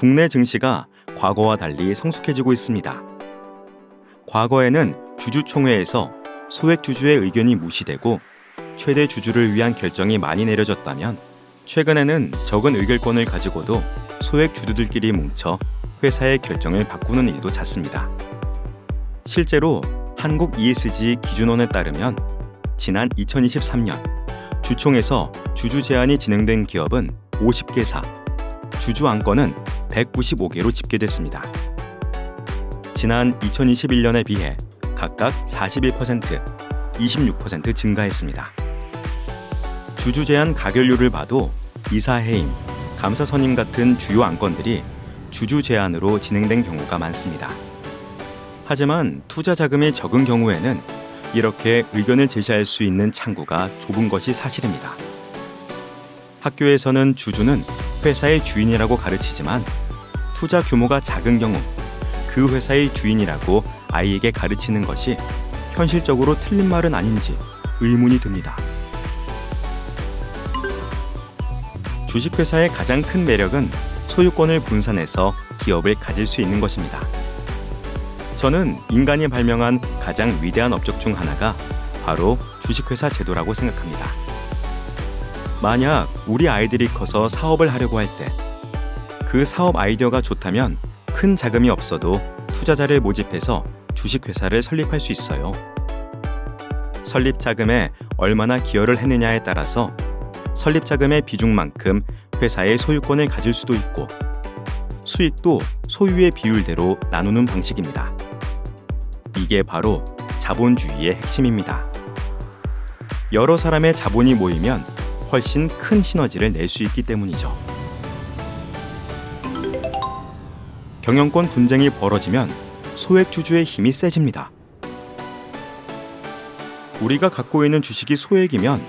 국내 증시가 과거와 달리 성숙해지고 있습니다. 과거에는 주주총회에서 소액 주주의 의견이 무시되고 최대 주주를 위한 결정이 많이 내려졌다면 최근에는 적은 의결권을 가지고도 소액 주주들끼리 뭉쳐 회사의 결정을 바꾸는 일도 잦습니다. 실제로 한국 ESG 기준원에 따르면 지난 2023년 주총에서 주주 제안이 진행된 기업은 50개사, 주주 안건은 195개로 집계됐습니다. 지난 2021년에 비해 각각 41%, 26% 증가했습니다. 주주 제안 가결률을 봐도 이사 해임, 감사 선임 같은 주요 안건들이 주주 제안으로 진행된 경우가 많습니다. 하지만 투자 자금이 적은 경우에는 이렇게 의견을 제시할 수 있는 창구가 좁은 것이 사실입니다. 학교에서는 주주는 회사의 주인이라고 가르치지만 투자 규모가 작은 경우 그 회사의 주인이라고 아이에게 가르치는 것이 현실적으로 틀린 말은 아닌지 의문이 듭니다. 주식회사의 가장 큰 매력은 소유권을 분산해서 기업을 가질 수 있는 것입니다. 저는 인간이 발명한 가장 위대한 업적 중 하나가 바로 주식회사 제도라고 생각합니다. 만약 우리 아이들이 커서 사업을 하려고 할 때 그 사업 아이디어가 좋다면 큰 자금이 없어도 투자자를 모집해서 주식회사를 설립할 수 있어요. 설립 자금에 얼마나 기여를 했느냐에 따라서 설립 자금의 비중만큼 회사의 소유권을 가질 수도 있고 수익도 소유의 비율대로 나누는 방식입니다. 이게 바로 자본주의의 핵심입니다. 여러 사람의 자본이 모이면 훨씬 큰 시너지를 낼 수 있기 때문이죠. 경영권 분쟁이 벌어지면 소액 주주의 힘이 세집니다. 우리가 갖고 있는 주식이 소액이면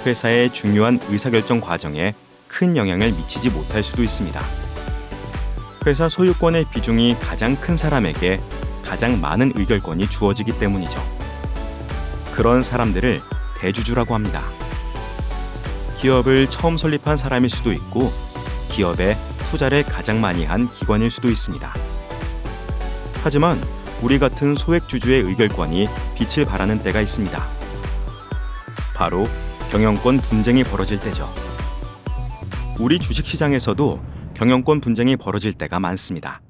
회사의 중요한 의사결정 과정에 큰 영향을 미치지 못할 수도 있습니다. 회사 소유권의 비중이 가장 큰 사람에게 가장 많은 의결권이 주어지기 때문이죠. 그런 사람들을 대주주라고 합니다. 기업을 처음 설립한 사람일 수도 있고 기업에 투자를 가장 많이 한 기관일 수도 있습니다. 하지만 우리 같은 소액 주주의 의결권이 빛을 발하는 때가 있습니다. 바로 경영권 분쟁이 벌어질 때죠. 우리 주식시장에서도 경영권 분쟁이 벌어질 때가 많습니다.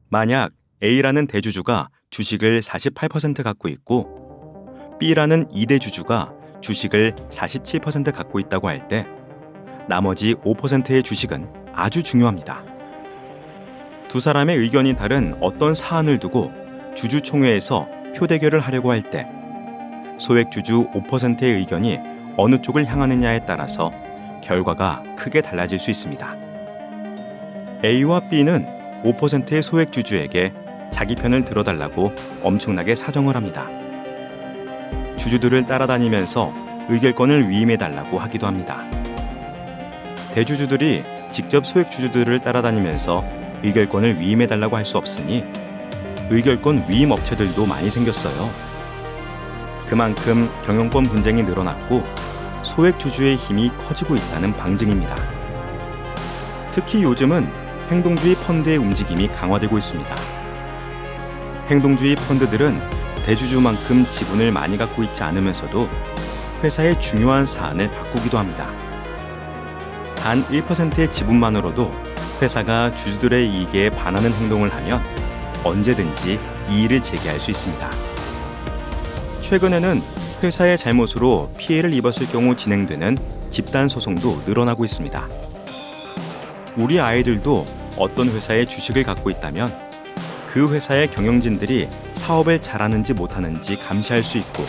만약 A라는 대주주가 주식을 48% 갖고 있고 B라는 2대 주주가 주식을 47% 갖고 있다고 할 때 나머지 5%의 주식은 아주 중요합니다. 두 사람의 의견이 다른 어떤 사안을 두고 주주총회에서 표대결을 하려고 할 때 소액 주주 5%의 의견이 어느 쪽을 향하느냐에 따라서 결과가 크게 달라질 수 있습니다. A와 B는 5%의 소액 주주에게 자기 편을 들어달라고 엄청나게 사정을 합니다. 주주들을 따라다니면서 의결권을 위임해달라고 하기도 합니다. 대주주들이 직접 소액 주주들을 따라다니면서 의결권을 위임해달라고 할 수 없으니 의결권 위임 업체들도 많이 생겼어요. 그만큼 경영권 분쟁이 늘어났고 소액 주주의 힘이 커지고 있다는 방증입니다. 특히 요즘은 행동주의 펀드의 움직임이 강화되고 있습니다. 행동주의 펀드들은 대주주만큼 지분을 많이 갖고 있지 않으면서도 회사의 중요한 사안을 바꾸기도 합니다. 단 1%의 지분만으로도 회사가 주주들의 이익에 반하는 행동을 하면 언제든지 이의를 제기할 수 있습니다. 최근에는 회사의 잘못으로 피해를 입었을 경우 진행되는 집단 소송도 늘어나고 있습니다. 우리 아이들도 어떤 회사의 주식을 갖고 있다면 그 회사의 경영진들이 사업을 잘하는지 못하는지 감시할 수 있고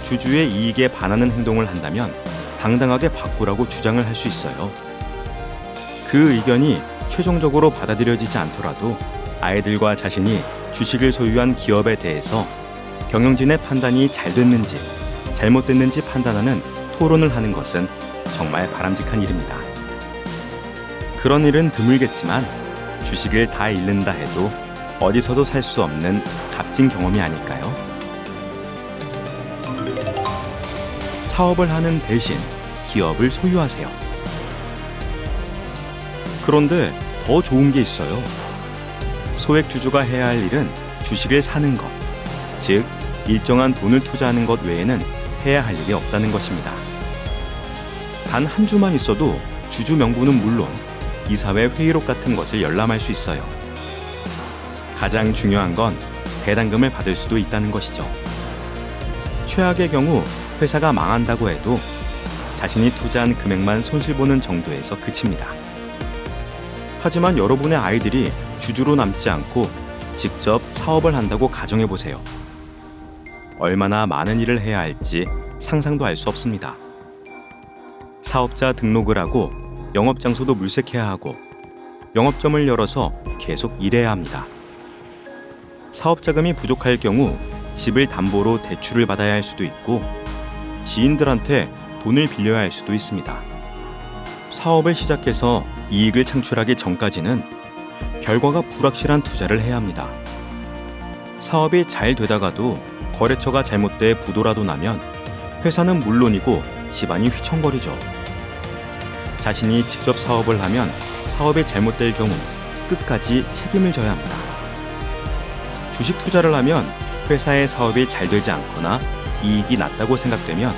주주의 이익에 반하는 행동을 한다면 당당하게 바꾸라고 주장을 할 수 있어요. 그 의견이 최종적으로 받아들여지지 않더라도 아이들과 자신이 주식을 소유한 기업에 대해서 경영진의 판단이 잘 됐는지 잘못됐는지 판단하는 토론을 하는 것은 정말 바람직한 일입니다. 그런 일은 드물겠지만 주식을 다 잃는다 해도 어디서도 살 수 없는 값진 경험이 아닐까요? 사업을 하는 대신 기업을 소유하세요. 그런데 더 좋은 게 있어요. 소액 주주가 해야 할 일은 주식을 사는 것, 즉 일정한 돈을 투자하는 것 외에는 해야 할 일이 없다는 것입니다. 단 한 주만 있어도 주주 명부는 물론 이사회 회의록 같은 것을 열람할 수 있어요. 가장 중요한 건 배당금을 받을 수도 있다는 것이죠. 최악의 경우 회사가 망한다고 해도 자신이 투자한 금액만 손실보는 정도에서 그칩니다. 하지만 여러분의 아이들이 주주로 남지 않고 직접 사업을 한다고 가정해보세요. 얼마나 많은 일을 해야 할지 상상도 할 수 없습니다. 사업자 등록을 하고 영업장소도 물색해야 하고 영업점을 열어서 계속 일해야 합니다. 사업자금이 부족할 경우 집을 담보로 대출을 받아야 할 수도 있고 지인들한테 돈을 빌려야 할 수도 있습니다. 사업을 시작해서 이익을 창출하기 전까지는 결과가 불확실한 투자를 해야 합니다. 사업이 잘 되다가도 거래처가 잘못돼 부도라도 나면 회사는 물론이고 집안이 휘청거리죠. 자신이 직접 사업을 하면 사업이 잘못될 경우 끝까지 책임을 져야 합니다. 주식 투자를 하면 회사의 사업이 잘 되지 않거나 이익이 낮다고 생각되면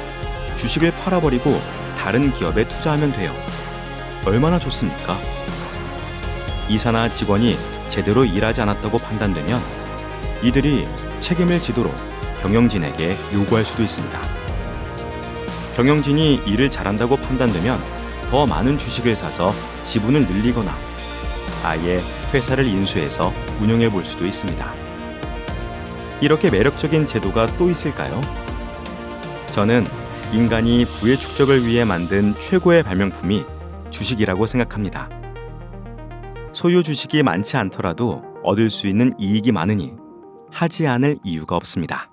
주식을 팔아버리고 다른 기업에 투자하면 돼요. 얼마나 좋습니까? 이사나 직원이 제대로 일하지 않았다고 판단되면 이들이 책임을 지도록 경영진에게 요구할 수도 있습니다. 경영진이 일을 잘한다고 판단되면 더 많은 주식을 사서 지분을 늘리거나 아예 회사를 인수해서 운영해 볼 수도 있습니다. 이렇게 매력적인 제도가 또 있을까요? 저는 인간이 부의 축적을 위해 만든 최고의 발명품이 주식이라고 생각합니다. 소유 주식이 많지 않더라도 얻을 수 있는 이익이 많으니 하지 않을 이유가 없습니다.